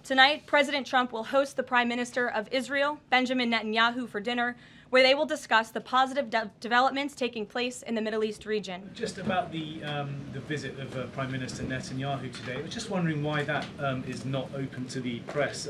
Tonight, President Trump will host the Prime Minister of Israel, Benjamin Netanyahu, for dinner, where they will discuss the positive developments taking place in the Middle East region. Just about the visit of Prime Minister Netanyahu today, I was just wondering why that is not open to the press.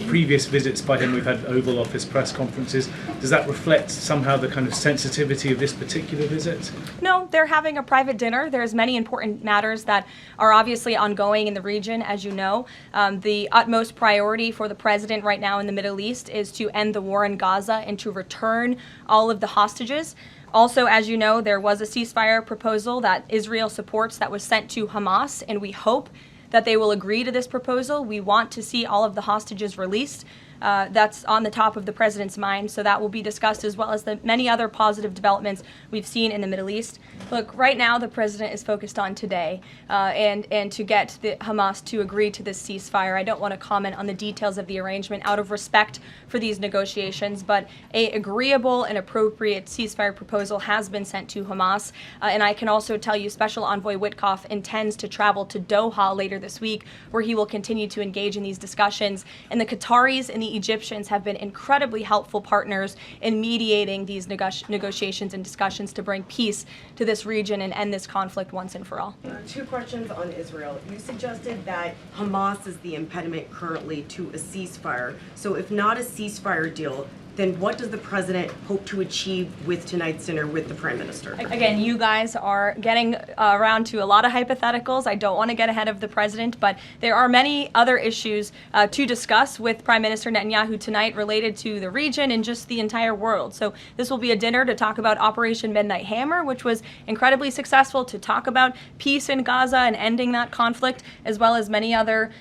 Previous visits by him, we've had Oval Office press conferences. Does that reflect somehow the kind of sensitivity of this particular visit? No, they're having a private dinner. There's many important matters that are obviously ongoing in the region, as you know. The utmost priority for the president right now in the Middle East is to end the war in Gaza and to return all of the hostages. Also, as you know, there was a ceasefire proposal that Israel supports that was sent to Hamas, and we hope that they will agree to this proposal. We want to see all of the hostages released. That's on the top of the president's mind, so that will be discussed, as well as the many other positive developments we've seen in the Middle East. Look, right now the president is focused on today and to get the Hamas to agree to this ceasefire. I don't want to comment on the details of the arrangement out of respect for these negotiations, but an agreeable and appropriate ceasefire proposal has been sent to Hamas. And I can also tell you Special Envoy Witkoff intends to travel to Doha later this week, where he will continue to engage in these discussions. And the Qataris and the Egyptians have been incredibly helpful partners in mediating these negotiations and discussions to bring peace to this region and end this conflict once and for all. Two questions on Israel. You suggested that Hamas is the impediment currently to a ceasefire. So if not a ceasefire deal, then what does the president hope to achieve with tonight's dinner with the prime minister? Again, you guys are getting around to a lot of hypotheticals. I don't want to get ahead of the president, but there are many other issues to discuss with Prime Minister Netanyahu tonight related to the region and just the entire world. So this will be a dinner to talk about Operation Midnight Hammer, which was incredibly successful, to talk about peace in Gaza and ending that conflict, as well as many other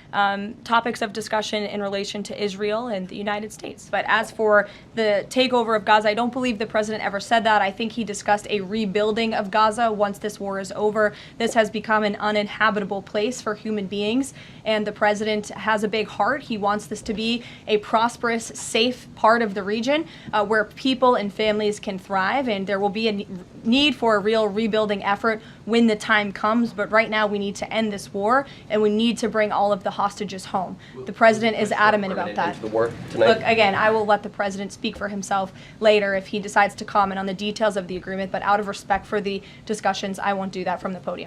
topics of discussion in relation to Israel and the United States. But as for the takeover of Gaza, I don't believe the president ever said that. I think he discussed a rebuilding of Gaza once this war is over. This has become an uninhabitable place for human beings, and the president has a big heart. He wants this to be a prosperous, safe part of the region where people and families can thrive, and there will be a need for a real rebuilding effort when the time comes. But right now we need to end this war, and we need to bring all of the hostages home. The president is adamant about that. Look, again, I will let the president speak for himself later if he decides to comment on the details of the agreement, but out of respect for the discussions, I won't do that from the podium.